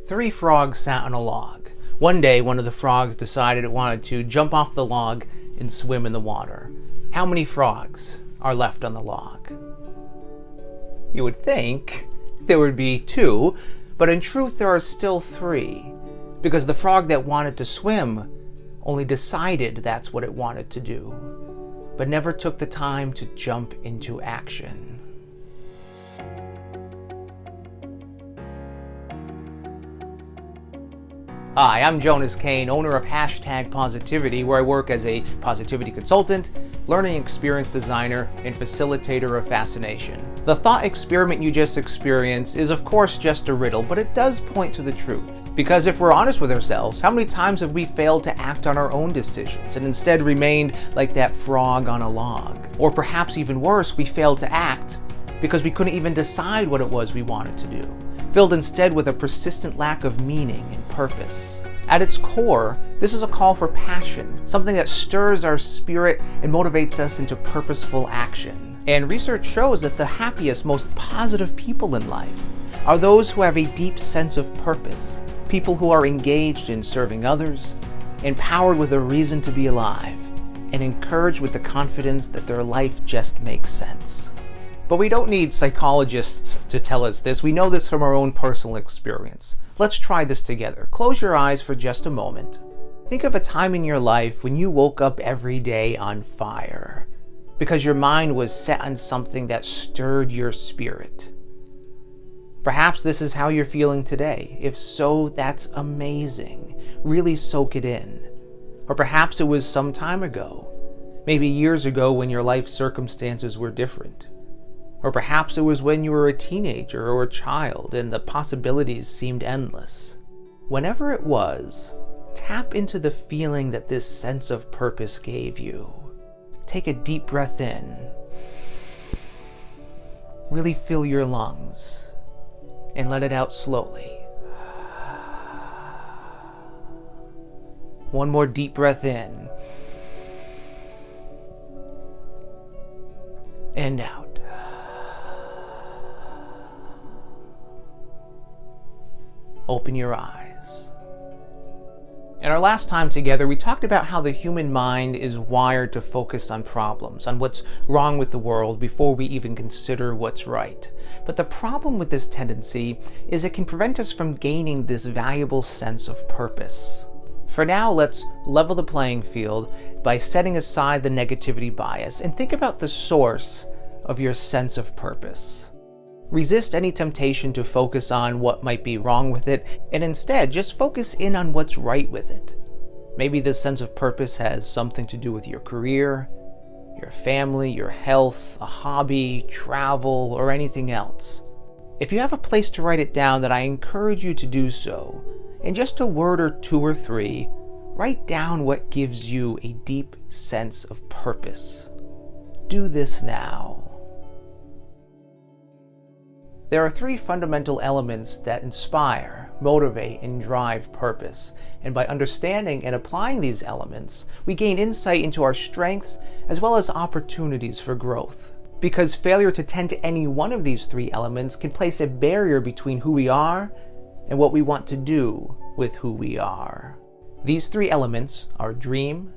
Three frogs sat on a log. One day, one of the frogs decided it wanted to jump off the log and swim in the water. How many frogs are left on the log? You would think there would be two, but in truth there are still three, because the frog that wanted to swim only decided that's what it wanted to do, but never took the time to jump into action. Hi, I'm Jonas Kane, owner of #Positivity, where I work as a positivity consultant, learning experience designer, and facilitator of fascination. The thought experiment you just experienced is of course just a riddle, but it does point to the truth. Because if we're honest with ourselves, how many times have we failed to act on our own decisions and instead remained like that frog on a log? Or perhaps even worse, we failed to act because we couldn't even decide what it was we wanted to do, filled instead with a persistent lack of meaning and purpose. At its core, this is a call for passion, something that stirs our spirit and motivates us into purposeful action. And research shows that the happiest, most positive people in life are those who have a deep sense of purpose, people who are engaged in serving others, empowered with a reason to be alive, and encouraged with the confidence that their life just makes sense. But we don't need psychologists to tell us this. We know this from our own personal experience. Let's try this together. Close your eyes for just a moment. Think of a time in your life when you woke up every day on fire because your mind was set on something that stirred your spirit. Perhaps this is how you're feeling today. If so, that's amazing. Really soak it in. Or perhaps it was some time ago, maybe years ago when your life circumstances were different. Or perhaps it was when you were a teenager or a child and the possibilities seemed endless. Whenever it was, tap into the feeling that this sense of purpose gave you. Take a deep breath in. Really fill your lungs and let it out slowly. One more deep breath in and out. Open your eyes. In our last time together, we talked about how the human mind is wired to focus on problems, on what's wrong with the world before we even consider what's right. But the problem with this tendency is it can prevent us from gaining this valuable sense of purpose. For now, let's level the playing field by setting aside the negativity bias and think about the source of your sense of purpose. Resist any temptation to focus on what might be wrong with it, and instead just focus in on what's right with it. Maybe this sense of purpose has something to do with your career, your family, your health, a hobby, travel, or anything else. If you have a place to write it down, then I encourage you to do so. In just a word or two or three, write down what gives you a deep sense of purpose. Do this now. There are three fundamental elements that inspire, motivate, and drive purpose. And by understanding and applying these elements, we gain insight into our strengths as well as opportunities for growth. Because failure to tend to any one of these three elements can place a barrier between who we are and what we want to do with who we are. These three elements are dream,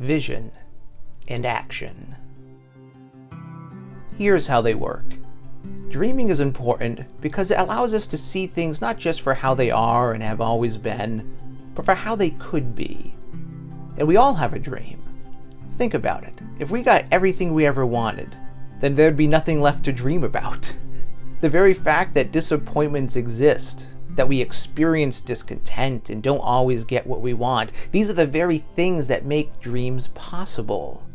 vision, and action. Here's how they work. Dreaming is important because it allows us to see things not just for how they are and have always been, but for how they could be. And we all have a dream. Think about it. If we got everything we ever wanted, then there'd be nothing left to dream about. The very fact that disappointments exist, that we experience discontent and don't always get what we want, these are the very things that make dreams possible.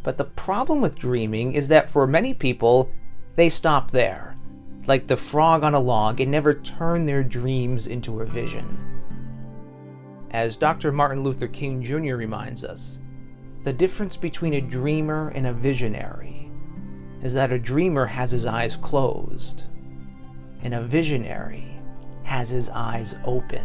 But the problem with dreaming is that for many people, they stop there, like the frog on a log, and never turn their dreams into a vision. As Dr. Martin Luther King Jr. reminds us, the difference between a dreamer and a visionary is that a dreamer has his eyes closed, and a visionary has his eyes open.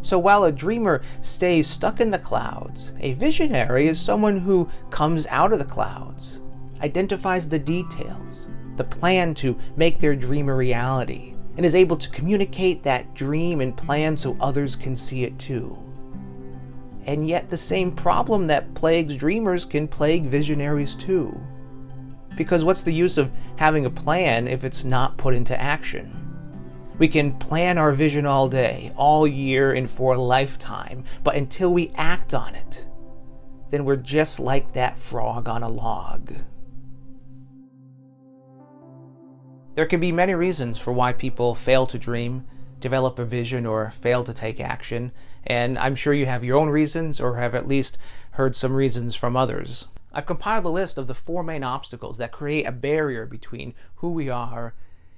So while a dreamer stays stuck in the clouds, a visionary is someone who comes out of the clouds, identifies the details, the plan to make their dream a reality, and is able to communicate that dream and plan so others can see it too. And yet the same problem that plagues dreamers can plague visionaries too. Because what's the use of having a plan if it's not put into action? We can plan our vision all day, all year, and for a lifetime, but until we act on it, then we're just like that frog on a log. There can be many reasons for why people fail to dream, develop a vision, or fail to take action, and I'm sure you have your own reasons or have at least heard some reasons from others. I've compiled a list of the 4 main obstacles that create a barrier between who we are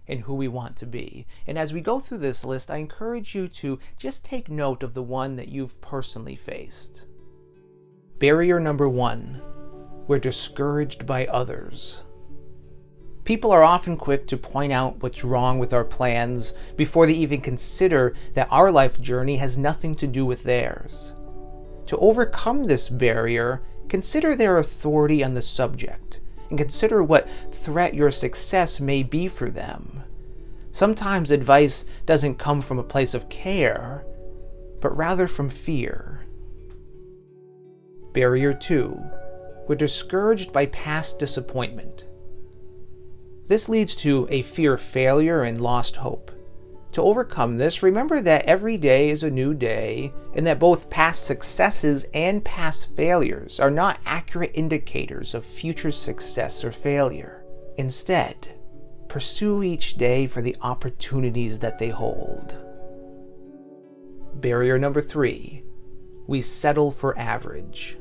and who we want to be. And as we go through this list, I encourage you to just take note of the one that you've personally faced. Barrier number 1, we're discouraged by others. People are often quick to point out what's wrong with our plans before they even consider that our life journey has nothing to do with theirs. To overcome this barrier, consider their authority on the subject and consider what threat your success may be for them. Sometimes advice doesn't come from a place of care, but rather from fear. Barrier 2, we're discouraged by past disappointment. This leads to a fear of failure and lost hope. To overcome this, remember that every day is a new day and that both past successes and past failures are not accurate indicators of future success or failure. Instead, pursue each day for the opportunities that they hold. Barrier number 3, we settle for average.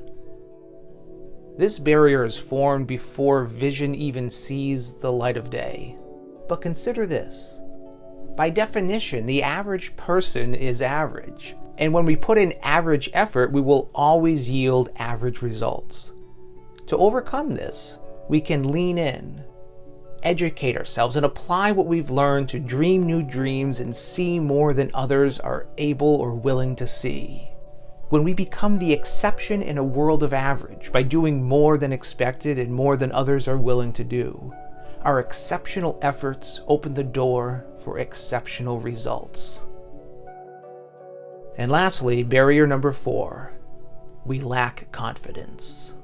This barrier is formed before vision even sees the light of day. But consider this. By definition, the average person is average. And when we put in average effort, we will always yield average results. To overcome this, we can lean in, educate ourselves, and apply what we've learned to dream new dreams and see more than others are able or willing to see. When we become the exception in a world of average by doing more than expected and more than others are willing to do, our exceptional efforts open the door for exceptional results. And lastly, barrier number 4, we lack confidence.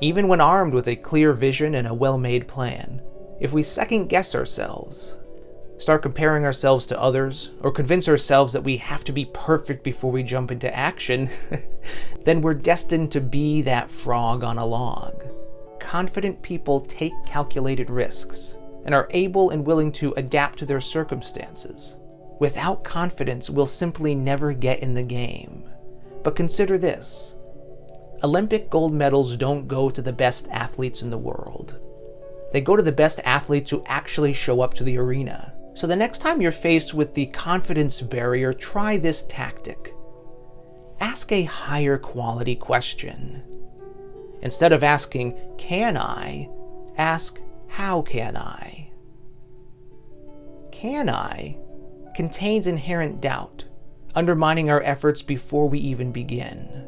Even when armed with a clear vision and a well-made plan, if we second-guess ourselves, start comparing ourselves to others, or convince ourselves that we have to be perfect before we jump into action, then we're destined to be that frog on a log. Confident people take calculated risks and are able and willing to adapt to their circumstances. Without confidence, we'll simply never get in the game. But consider this. Olympic gold medals don't go to the best athletes in the world. They go to the best athletes who actually show up to the arena. So the next time you're faced with the confidence barrier, try this tactic. Ask a higher quality question. Instead of asking, can I? Ask, how can I? Can I contains inherent doubt, undermining our efforts before we even begin.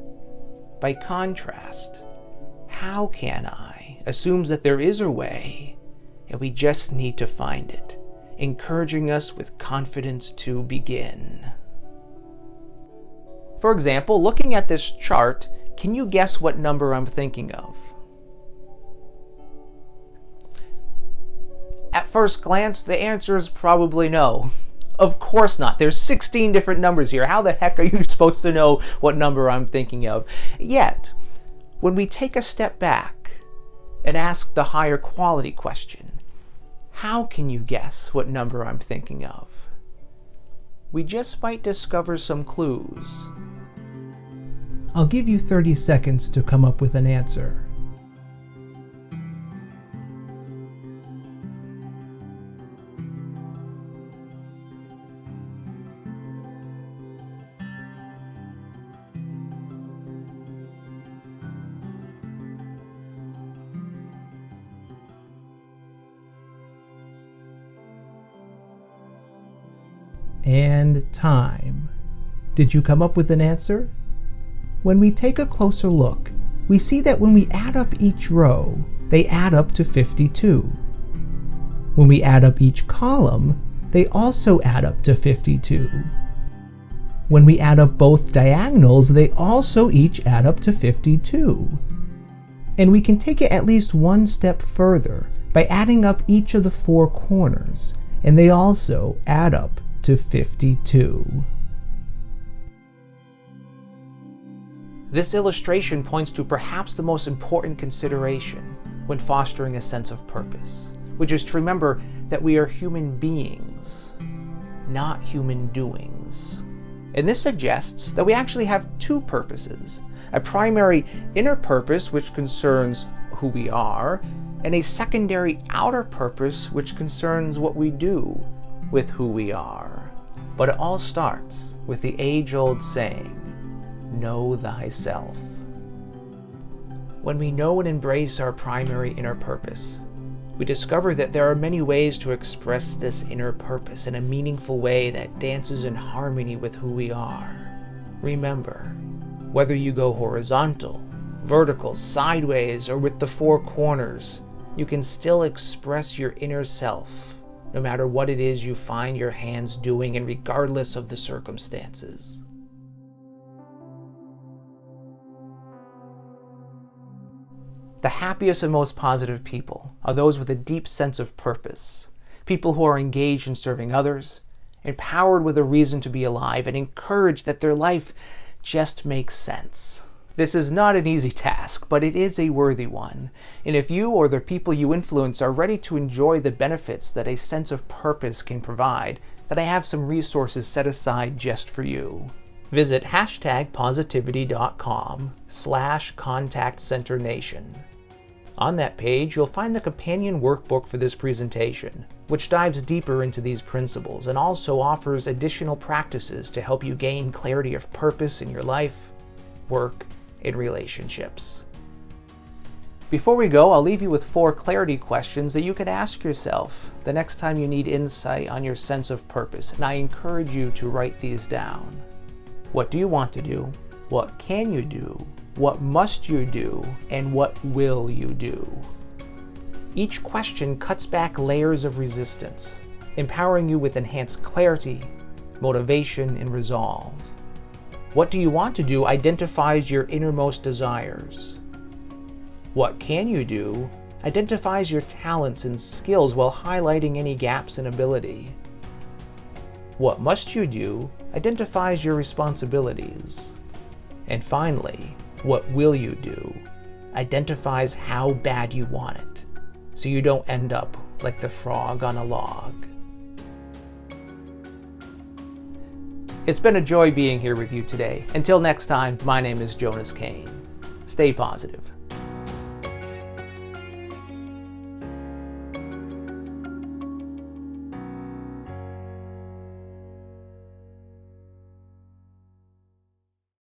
By contrast, how can I assumes that there is a way, and we just need to find it, encouraging us with confidence to begin. For example, looking at this chart, can you guess what number I'm thinking of? At first glance, the answer is probably no. Of course not. There's 16 different numbers here. How the heck are you supposed to know what number I'm thinking of? Yet, when we take a step back and ask the higher quality question, how can you guess what number I'm thinking of? We just might discover some clues. I'll give you 30 seconds to come up with an answer. And time. Did you come up with an answer? When we take a closer look, we see that when we add up each row, they add up to 52. When we add up each column, they also add up to 52. When we add up both diagonals, they also each add up to 52. And we can take it at least one step further by adding up each of the four corners, and they also add up to 52. This illustration points to perhaps the most important consideration when fostering a sense of purpose, which is to remember that we are human beings, not human doings. And this suggests that we actually have two purposes: a primary inner purpose which concerns who we are, and a secondary outer purpose which concerns what we do with who we are. But it all starts with the age-old saying, know thyself. When we know and embrace our primary inner purpose, we discover that there are many ways to express this inner purpose in a meaningful way that dances in harmony with who we are. Remember, whether you go horizontal, vertical, sideways, or with the four corners, you can still express your inner self, no matter what it is you find your hands doing and regardless of the circumstances. The happiest and most positive people are those with a deep sense of purpose, people who are engaged in serving others, empowered with a reason to be alive, and encouraged that their life just makes sense. This is not an easy task, but it is a worthy one. And if you or the people you influence are ready to enjoy the benefits that a sense of purpose can provide, then I have some resources set aside just for you. Visit #positivity.com/contactcenternation. On that page, you'll find the companion workbook for this presentation, which dives deeper into these principles and also offers additional practices to help you gain clarity of purpose in your life, work, and relationships. Before we go, I'll leave you with 4 clarity questions that you could ask yourself the next time you need insight on your sense of purpose, and I encourage you to write these down. What do you want to do? What can you do? What must you do? And what will you do? Each question cuts back layers of resistance, empowering you with enhanced clarity, motivation, and resolve. What do you want to do identifies your innermost desires. What can you do identifies your talents and skills while highlighting any gaps in ability. What must you do identifies your responsibilities. And finally, what will you do identifies how bad you want it, so you don't end up like the frog on a log. It's been a joy being here with you today. Until next time, my name is Jonas Kane. Stay positive.